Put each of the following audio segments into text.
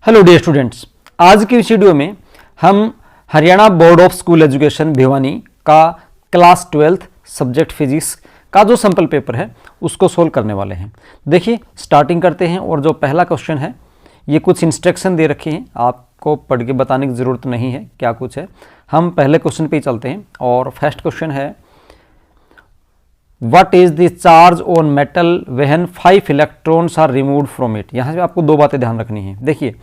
Hello dear students, आज की इस वीडियो में हम Haryana board of school education Bhiwani का क्लास 12th सब्जेक्ट फिजिक्स का जो सैंपल पेपर है उसको सोल्व करने वाले हैं। देखिए स्टार्टिंग करते हैं और जो पहला क्वेश्चन है ये कुछ इंस्ट्रक्शन दे रखे हैं, आपको पढ़ के बताने की ज़रूरत नहीं है क्या कुछ है। हम पहले क्वेश्चन पे ही चलते हैं और फर्स्ट क्वेश्चन है What is the charge on metal when 5 electrons are removed from it। यहाँ से आपको दो बातें ध्यान रखनी है। देखिए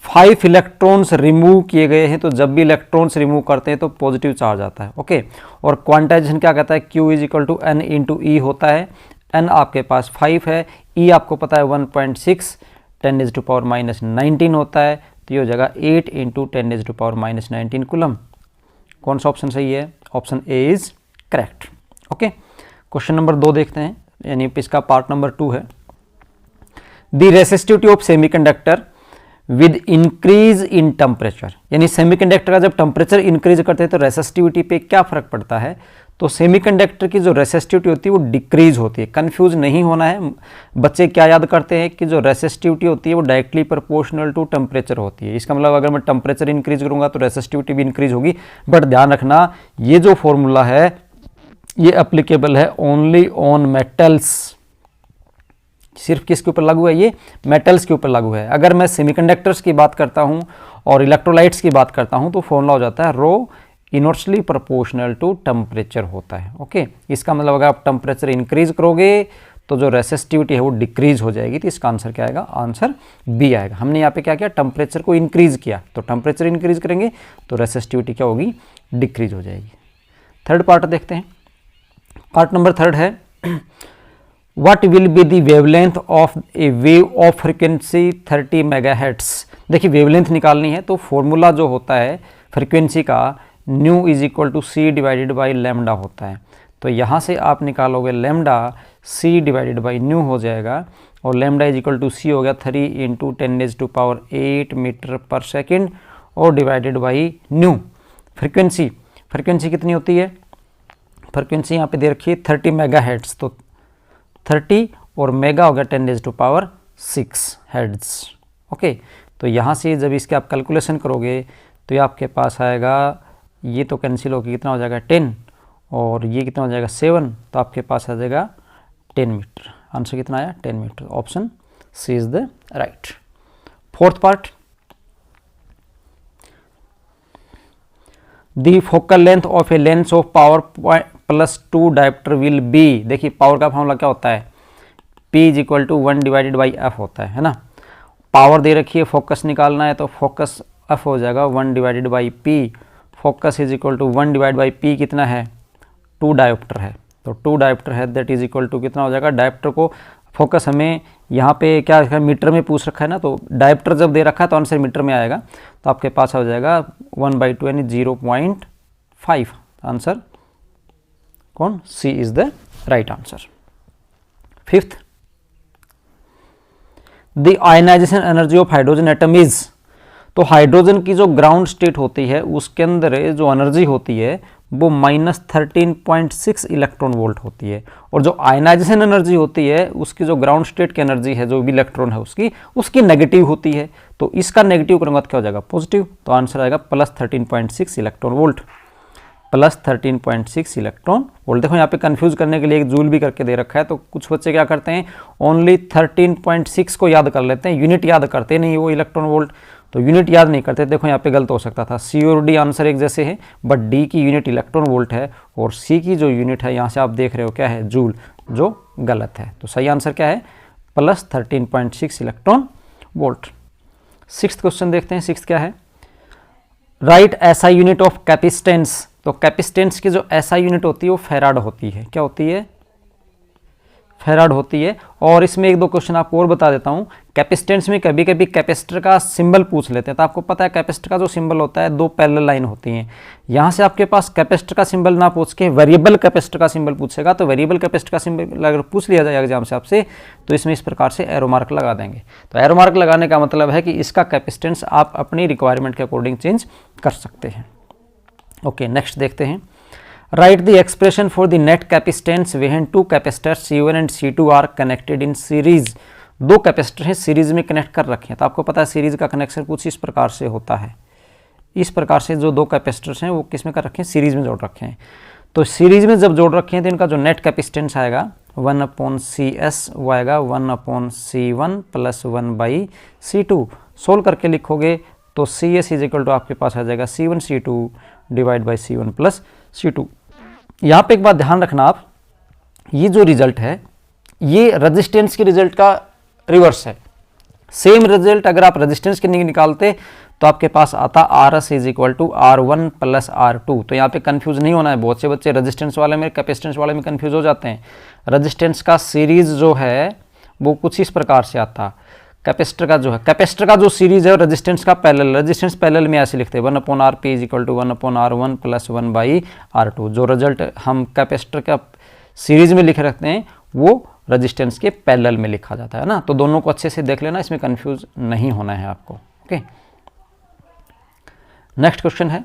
5 इलेक्ट्रॉन्स रिमूव किए गए हैं, तो जब भी इलेक्ट्रॉन्स रिमूव करते हैं तो पॉजिटिव चार्ज आता है। ओके, और क्वांटाइजेशन क्या कहता है, Q is equal to N into e होता है। N आपके पास 5 है, E आपको पता है 1.6 10⁻⁻19 होता है, तो ये हो जाएगा 8 इंटू 10⁻⁻19 कूलम। कौन सा ऑप्शन सही है? Option A is correct. Okay, question number 2 देखते हैं, यानी इसका पार्ट नंबर 2 है। The resistivity of semiconductor with increase in temperature, यानी सेमीकंडक्टर का जब टेम्परेचर इंक्रीज करते हैं तो रेसिस्टिविटी पे क्या फर्क पड़ता है। तो सेमीकंडक्टर की जो रेसिस्टिविटी होती है वो डिक्रीज होती है। कंफ्यूज नहीं होना है, बच्चे क्या याद करते हैं कि जो रेसिस्टिविटी होती है वो डायरेक्टली प्रोपोर्शनल टू टेम्परेचर होती है। इसका मतलब अगर मैं टेम्परेचर इंक्रीज करूंगा तो रेसिस्टिविटी भी इंक्रीज होगी। बट ध्यान रखना ये जो फॉर्मूला है ये एप्लीकेबल है ओनली ऑन मेटल्स। सिर्फ किसके ऊपर लागू है? ये मेटल्स के ऊपर लागू है। अगर मैं सेमीकंडक्टर्स की बात करता हूं और इलेक्ट्रोलाइट्स की बात करता हूं तो फॉर्मूला हो जाता है रो इनवर्सली प्रोपोर्शनल टू टेम्परेचर होता है। ओके, इसका मतलब अगर आप टेम्परेचर इंक्रीज करोगे तो जो रेसिस्टिविटी है वो डिक्रीज हो जाएगी। तो इसका आंसर क्या आएगा? आंसर बी आएगा। हमने यहाँ पे क्या किया? टेम्परेचर को इंक्रीज किया, तो टेम्परेचर इंक्रीज करेंगे तो रेसिस्टिविटी क्या होगी? डिक्रीज हो जाएगी। थर्ड पार्ट देखते हैं। पार्ट नंबर 3 है what will be the wavelength of a wave of frequency 30 megahertz. देखिए वेवलेंथ निकालनी है तो फॉर्मूला जो होता है फ्रीक्वेंसी का nu is equal to C divided by lambda होता है। तो यहाँ से आप निकालोगे lambda, C divided by nu हो जाएगा और lambda is equal to C हो गया 3 इंटू 10⁻⁸ मीटर पर सेकेंड और डिवाइडेड बाई न्यू। फ्रीक्वेंसी कितनी होती है? फ्रीक्वेंसी यहाँ पे दे रखी है 30 मेगाहर्ट्ज, तो 30 और मेगा हो गया 10⁻⁶ हर्ट्ज। ओके, तो यहाँ से जब इसके आप कैलकुलेशन करोगे तो ये आपके पास आएगा, ये तो कैंसिल होकर कितना हो जाएगा 10 और ये कितना हो जाएगा 7, तो आपके पास आ जाएगा 10 मीटर। आंसर कितना आया? 10 metre. Option C is the right. Fourth part, the focal length of a lens of power +2 dioptre will be. देखिए पावर का फॉर्मूला क्या होता है? P is equal to 1 divided by F होता है ना। पावर दे रखी है, फोकस निकालना है तो फोकस एफ हो जाएगा 1 divided by P. Focus is equal to 1 divide by P कितना है? 2 डायोप्टर है, तो 2 डायोप्टर है दैट इज इक्वल टू कितना हो जाएगा? डायोप्टर को फोकस हमें यहाँ पे क्या है मीटर में पूछ रखा है ना, तो डायोप्टर जब दे रखा है तो आंसर मीटर में आएगा, तो आपके पास हो जाएगा 1/2 यानी 0.5। आंसर कौन? C is the right answer. Fifth, the ionisation energy of hydrogen atom is. तो हाइड्रोजन की जो ग्राउंड स्टेट होती है उसके अंदर जो एनर्जी होती है वो -13.6 इलेक्ट्रॉन वोल्ट होती है, और जो आयनाइजेशन एनर्जी होती है उसकी जो ग्राउंड स्टेट की एनर्जी है जो भी इलेक्ट्रॉन है उसकी नेगेटिव होती है। तो इसका नेगेटिव करूंगा तो क्या हो जाएगा? पॉजिटिव। तो आंसर आएगा +13.6 इलेक्ट्रॉन वोल्ट। +13.6 electron volt. देखो यहाँ पे कंफ्यूज करने के लिए एक जूल भी करके दे रखा है, तो कुछ बच्चे क्या करते हैं ओनली 13.6 को याद कर लेते हैं, यूनिट याद करते नहीं वो इलेक्ट्रॉन वोल्ट, तो यूनिट याद नहीं करते। देखो यहाँ पे गलत हो सकता था, सी और डी आंसर एक जैसे है बट डी की यूनिट इलेक्ट्रॉन वोल्ट है और सी की जो यूनिट है यहाँ से आप देख रहे हो क्या है? जूल, जो गलत है। तो सही आंसर क्या है? +13.6 इलेक्ट्रॉन वोल्ट। सिक्स्थ क्वेश्चन देखते हैं। सिक्स्थ क्या है? Right SI unit of capacitance. तो कैपेसिटेंस की जो एसआई यूनिट होती है वो फैराड होती है। क्या होती है? फैराड होती है। और इसमें एक दो क्वेश्चन आपको और बता देता हूँ। कैपेसिटेंस में कभी कभी कैपेसिटर का सिंबल पूछ लेते हैं, तो आपको पता है कैपेसिटर का जो सिंबल होता है 2 पैरेलल लाइन होती हैं। यहाँ से आपके पास कैपेसिटर का सिंबल ना पूछ के वेरिएबल कैपेसिटर का सिंबल पूछेगा, तो वेरिएबल कैपेसिटर का सिंबल अगर पूछ लिया जाए एग्जाम से आपसे तो इसमें इस प्रकार से एरो मार्क लगा देंगे। तो एरो मार्क लगाने का मतलब है कि इसका कैपेसिटेंस आप अपनी रिक्वायरमेंट के अकॉर्डिंग चेंज कर सकते हैं। ओके, नेक्स्ट देखते हैं। Write the expression for the net capacitance when two capacitors C1 and C2 are connected in series दो कैपेसिटर हैं सीरीज में कनेक्ट कर रखे हैं, तो आपको पता है सीरीज का कनेक्शन कुछ इस प्रकार से होता है। इस प्रकार से जो दो कैपेसिटर्स हैं वो किस में कर रखे हैं, सीरीज में जोड़ रखे हैं। तो सीरीज में जब जोड़ रखे हैं तो इनका जो नेट कैपेसिटेंस आएगा 1/CS वो आएगा 1/C1 + 1/C2। सोल्व करके लिखोगे तो CS इज इक्वल टू आपके पास आ जाएगा C1C2 divide by C1 + C2। यहाँ पे एक बात ध्यान रखना आप, ये जो रिजल्ट है ये रेजिस्टेंस के रिजल्ट का रिवर्स है। सेम रिजल्ट अगर आप रेजिस्टेंस के नहीं निकालते तो आपके पास आता RS is equal to R1 + R2। तो यहाँ पे कंफ्यूज नहीं होना है, बहुत से बच्चे रेजिस्टेंस वाले में कैपेसिटेंस वाले में कंफ्यूज हो जाते हैं। रेजिस्टेंस का सीरीज जो है वो कुछ इस प्रकार से आता, कैपेसिटर का जो है, कैपेसिटर का जो सीरीज है रेजिस्टेंस का पैरेलल, रेजिस्टेंस पैरेलल में ऐसे लिखते हैं 1/RP is equal to 1/R1 + 1/R2। जो रिजल्ट हम कैपेसिटर का सीरीज में लिख रखते हैं वो रेजिस्टेंस के पैरेलल में लिखा जाता है ना। तो दोनों को अच्छे से देख लेना, इसमें कंफ्यूज नहीं होना है आपको। ओके, नेक्स्ट क्वेश्चन है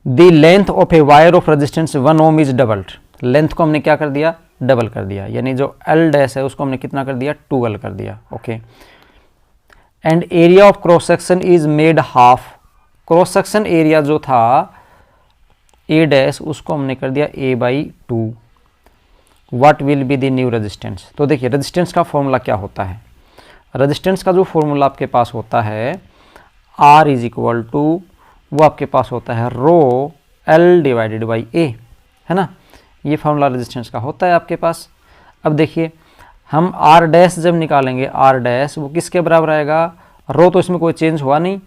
the length of a wire of resistance 1 ohm is doubled. Length को हमने क्या कर दिया, डबल कर दिया, यानी जो L डैश है उसको हमने कितना कर दिया, 2L कर दिया। Okay, and area of cross section is made half. Cross section area जो था A डैश उसको हमने कर दिया A/2। What will be the new resistance. तो देखिए रेजिस्टेंस का फॉर्मूला क्या होता है, रेजिस्टेंस का जो फॉर्मूला आपके पास होता है R इज इक्वल टू वो आपके पास होता है ρL डिवाइडेड बाई A, है ना। ये फॉर्मूला रेजिस्टेंस का होता है आपके पास। अब देखिए हम R डैश जब निकालेंगे, R डैश वो किसके बराबर आएगा, रो तो इसमें कोई चेंज हुआ नहीं,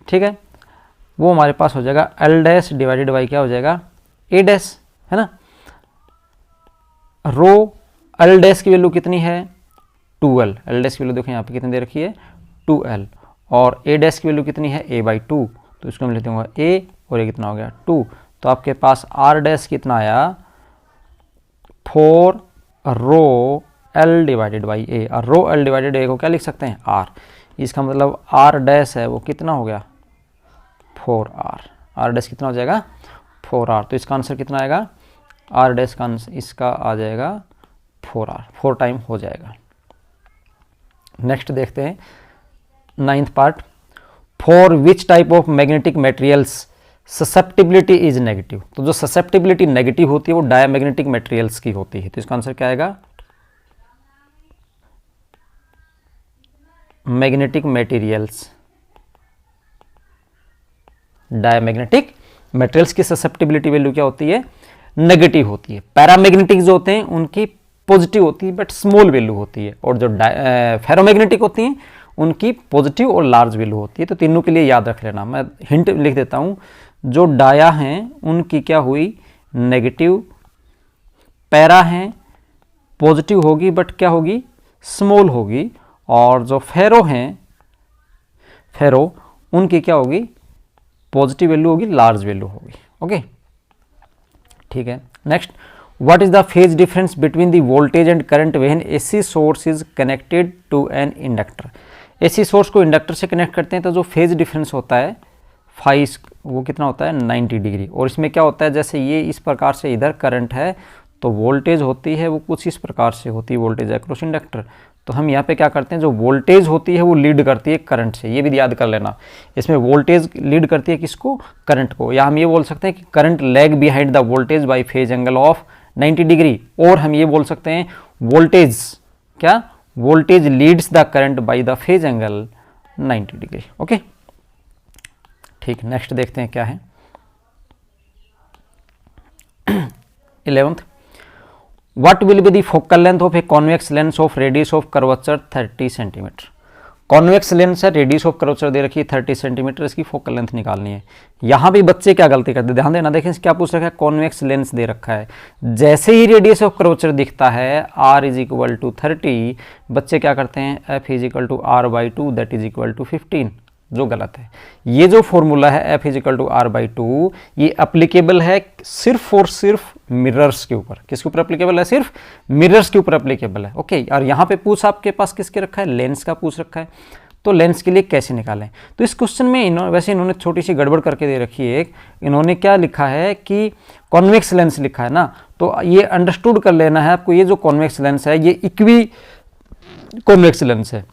ठीक है, वो हमारे पास हो जाएगा L डैश डिवाइडेड बाई क्या हो जाएगा, A डैश, है ना। रो L डैश की वैल्यू कितनी है 2L, L डैश की वैल्यू देखो यहाँ पे कितनी दे रखी है 2L, और A डैश की वैल्यू कितनी है A/2। तो इसको हम लेते होंगे A और ये कितना हो गया 2। तो आपके पास R डैश कितना आया 4 रो L डिवाइडेड बाई A, और रो L डिवाइडेड A को क्या लिख सकते हैं R। इसका मतलब R डैश है वो कितना हो गया 4R, R डैश कितना हो जाएगा 4R। तो इसका आंसर कितना आएगा, R डैश का आंसर इसका आ जाएगा 4R, 4 टाइम हो जाएगा। नेक्स्ट देखते हैं 9th part, for which type of magnetic materials susceptibility is negative. तो जो ससेप्टिबिलिटी नेगेटिव होती है वो डायमैग्नेटिक मटेरियल्स की होती है। तो इसका आंसर क्या आएगा, मैग्नेटिक मटेरियल्स, डायमैग्नेटिक मटेरियल्स की ससेप्टिबिलिटी वैल्यू क्या होती है, नेगेटिव होती है। पैरामैग्नेटिक जो होते हैं उनकी पॉजिटिव होती है बट स्मॉल वैल्यू होती है, और जो फेरोमैग्नेटिक होती हैं उनकी पॉजिटिव और लार्ज वैल्यू होती है। तो तीनों के लिए याद रख लेना, मैं हिंट लिख देता हूँ। जो डाया हैं उनकी क्या हुई नेगेटिव, पैरा हैं पॉजिटिव होगी बट क्या होगी स्मॉल होगी, और जो फेरो हैं फेरो उनकी क्या होगी पॉजिटिव वैल्यू होगी, लार्ज वैल्यू होगी। ओके, ठीक है। Next, what is the phase difference between the voltage and current when AC source is connected to an inductor. AC source को इंडक्टर से कनेक्ट करते हैं तो जो फेज डिफरेंस होता है फाइव वो कितना होता है 90 डिग्री। और इसमें क्या होता है, जैसे ये इस प्रकार से इधर करंट है तो वोल्टेज होती है वो कुछ इस प्रकार से होती है, वोल्टेज अक्रॉस इंडक्टर। तो हम यहाँ पे क्या करते हैं, जो वोल्टेज होती है वो लीड करती है करंट से, ये भी याद कर लेना। इसमें वोल्टेज लीड करती है किसको, करंट को, या हम ये बोल सकते हैं कि current lag behind the voltage bye phase angle of 90 degree. और हम ये बोल सकते हैं वोल्टेज क्या, voltage leads the current by the phase angle 90 degree. Okay, ठीक। नेक्स्ट देखते हैं क्या है 11th, what will be the focal length of a convex lens of radius of curvature 30 centimetre. Convex lens है, रेडियस ऑफ कर्वेचर दे रखी है 30 centimetre, इसकी focal length निकालनी है। यहाँ भी बच्चे क्या गलती करते हैं, ध्यान देना, देखें क्या पूछ रखा है, कॉन्वेक्स लेंस दे रखा है। जैसे ही रेडियस ऑफ कर्वेचर दिखता है R इज इक्वल टू 30, बच्चे क्या करते हैं F is equal to R/2 that is equal to 15, जो गलत है। ये जो फॉर्मूला है F is equal to R/2 ये अप्लीकेबल है सिर्फ और सिर्फ मिरर्स के ऊपर। किसके ऊपर अप्लीकेबल है, सिर्फ मिरर्स के ऊपर अप्लीकेबल है। ओके, और यहाँ पे पूछ आपके पास किसके रखा है, लेंस का पूछ रखा है। तो लेंस के लिए कैसे निकालें, तो इस क्वेश्चन में वैसे इन्होंने छोटी सी गड़बड़ करके दे रखी है। इन्होंने क्या लिखा है कि कॉन्वेक्स लेंस लिखा है ना, तो ये अंडरस्टूड कर लेना है आपको, ये जो कॉन्वेक्स लेंस है ये इक्वी कॉन्वेक्स लेंस है।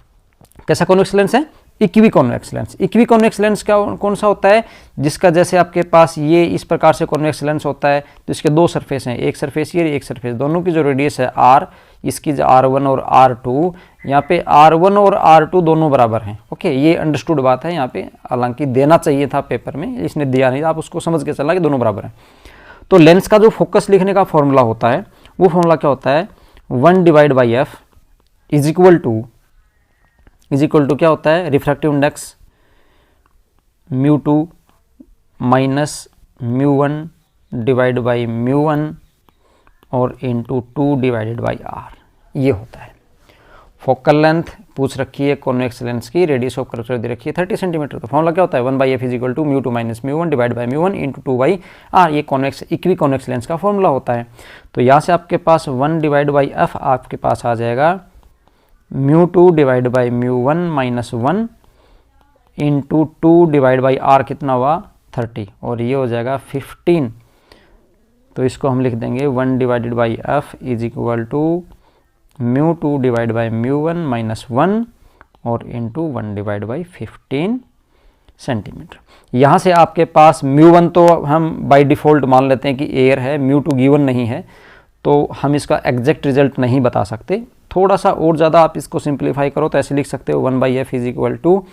कैसा कॉन्वेक्स लेंस है? Equi convex lens. Equi convex lens क्या कौन सा होता है? जिसका जैसे आपके पास ये इस प्रकार से कॉन्वेक्स लेंस होता है तो इसके दो सरफेस हैं, एक सरफेस ये एक सरफेस, दोनों की जो रेडियस है r, इसकी जो r1 और r2, यहाँ पे r1 और r2 दोनों बराबर हैं। ओके, ये अंडरस्टूड बात है यहाँ पे, हालांकि देना चाहिए था पेपर में, इसने दिया नहीं, आप उसको समझ के चलना कि दोनों बराबर हैं। तो लेंस का जो फोकस लिखने का फॉर्मूला होता है वो फॉर्मूला क्या होता है? 1/f इज इक्वल टू क्या होता है? Refractive index μ2 minus μ1 divide by μ1 और इंटू 2 डिवाइडेड बाई r, ये होता है। फोकल लेंथ पूछ रखी है कॉन्वेक्स लेंस की, रेडियस ऑफ कर्वेचर दे रखी है 30 सेंटीमीटर। तो फॉर्मूला क्या होता है? 1/f is equal to μ2 minus μ1 divide by μ1 into 2/r, ये कॉन्वेक्स इक्वी कॉन्वेक्स लेंस का फॉर्मूला होता है। तो यहाँ से आपके पास 1/f आपके पास आ जाएगा μ2 divide by μ1 minus 1 into 2 divide by r, कितना हुआ? 30, और ये हो जाएगा 15। तो इसको हम लिख देंगे 1/f is equal to μ2 divide by μ1 minus 1 और इंटू 1 डिवाइड बाई 15 सेंटीमीटर। यहाँ से आपके पास μ1 तो हम बाय डिफ़ॉल्ट मान लेते हैं कि एयर है, μ2 गिवन नहीं है, तो हम इसका एग्जैक्ट रिजल्ट नहीं बता सकते। थोड़ा सा और ज़्यादा आप इसको सिंप्लीफाई करो तो ऐसे लिख सकते हो 1/f is equal to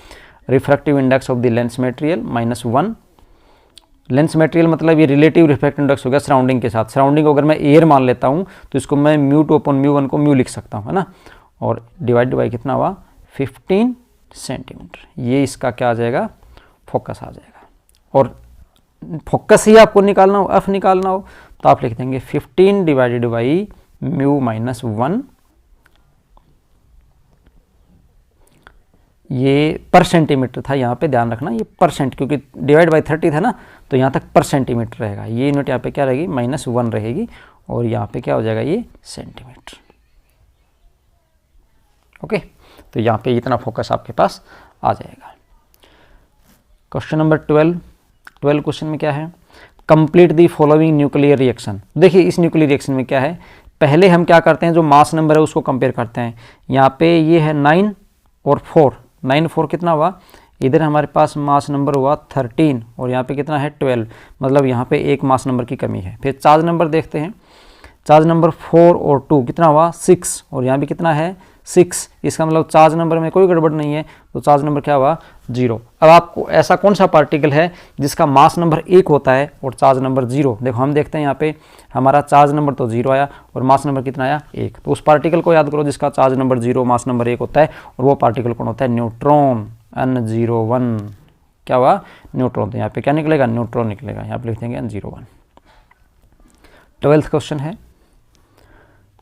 refractive index of the lens material minus 1। Lens material मतलब ये रिलेटिव रिफ्रैक्टिव इंडेक्स हो गया सराउंडिंग के साथ। सराउंडिंग अगर मैं एयर मान लेता हूँ तो इसको मैं μ2 अपॉन μ1 को म्यू लिख सकता हूँ, है ना, और डिवाइड बाई कितना हुआ? 15 सेंटीमीटर। ये इसका क्या आ जाएगा? फोकस आ जाएगा। और फोकस ही आपको निकालना हो, एफ निकालना हो, तो आप लिख देंगे 15 डिवाइडेड बाई μ माइनस 1, ये पर सेंटीमीटर था, यहाँ पे ध्यान रखना ये परसेंट, क्योंकि डिवाइड बाई 30 था ना, तो यहाँ तक पर सेंटीमीटर रहेगा। ये यूनिट यहाँ पे क्या रहेगी? -1 रहेगी, और यहाँ पे क्या हो जाएगा? ये सेंटीमीटर। ओके, तो यहाँ पे इतना फोकस आपके पास आ जाएगा। क्वेश्चन नंबर 12 क्वेश्चन में क्या है? Complete the following nuclear reaction. देखिए इस न्यूक्लियर रिएक्शन में क्या है, पहले हम क्या करते हैं, जो मास नंबर है उसको कंपेयर करते हैं। यहाँ पे ये है 9 और 4, 9 4 कितना हुआ? इधर हमारे पास मास नंबर हुआ 13 और यहाँ पे कितना है? 12, मतलब यहाँ पे एक मास नंबर की कमी है। फिर चार्ज नंबर देखते हैं, चार्ज नंबर 4 और 2 कितना हुआ? 6, और यहाँ भी कितना है? 6। इसका मतलब चार्ज नंबर में कोई गड़बड़ नहीं है, तो चार्ज नंबर क्या हुआ? 0। अब आपको ऐसा कौन सा पार्टिकल है जिसका मास नंबर 1 होता है और चार्ज नंबर 0? देखो हम देखते हैं यहाँ पे हमारा चार्ज नंबर तो 0 आया और मास नंबर कितना आया? 1। तो उस पार्टिकल को याद करो जिसका चार्ज नंबर 0 मास नंबर 1 होता है, और वो पार्टिकल कौन होता है? Neutron, N01। क्या हुआ? न्यूट्रॉन। तो यहाँ पे क्या निकलेगा? न्यूट्रॉन निकलेगा। यहाँ पे लिख देंगे N01। 12th क्वेश्चन है,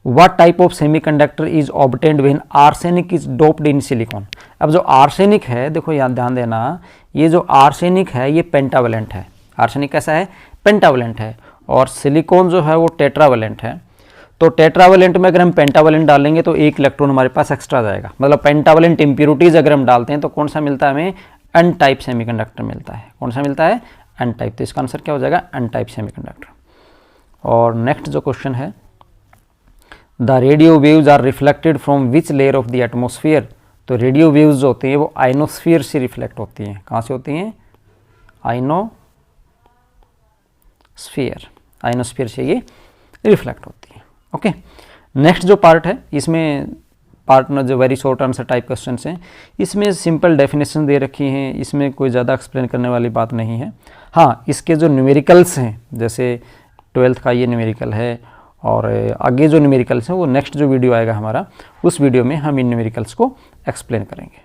What type of semiconductor is obtained when arsenic is doped in silicon? अब जो आर्सेनिक है, देखो यहाँ ध्यान देना, ये जो आर्सेनिक है ये पेंटावेलेंट है। आर्सेनिक कैसा है? पेंटावेलेंट है। और सिलिकॉन जो है वो टेट्रावेलेंट है। तो टेट्रावेलेंट में अगर हम पेंटावेलेंट डालेंगे तो एक इलेक्ट्रॉन हमारे पास एक्स्ट्रा जाएगा। मतलब पेंटावेलेंट इम्प्योरिटीज अगर हम डालते हैं तो कौन सा मिलता है हमें? एन टाइप सेमीकंडक्टर मिलता है। कौन सा मिलता है? N type. तो इसका आंसर क्या हो जाएगा? N type semiconductor. और नेक्स्ट जो क्वेश्चन है, the radio waves are reflected from which layer of the atmosphere? तो रेडियो वेव्स जो होती हैं वो आइनोस्फीयर से रिफ्लेक्ट होती हैं। कहाँ से होती हैं? आइनोस्फीयर, आइनोस्फीयर से ये रिफ्लेक्ट होती है। ओके, नेक्स्ट जो पार्ट है, इसमें पार्टनर जो very short answer type question हैं, इसमें सिंपल डेफिनेशन दे रखी हैं, इसमें कोई ज़्यादा एक्सप्लेन करने वाली बात नहीं है। हाँ, इसके जो न्यूमेरिकल्स हैं, जैसे 12th का ये न्यूमेरिकल है, और आगे जो न्यूमेरिकल्स हैं वो नेक्स्ट जो वीडियो आएगा हमारा, उस वीडियो में हम इन न्यूमेरिकल्स को एक्सप्लेन करेंगे।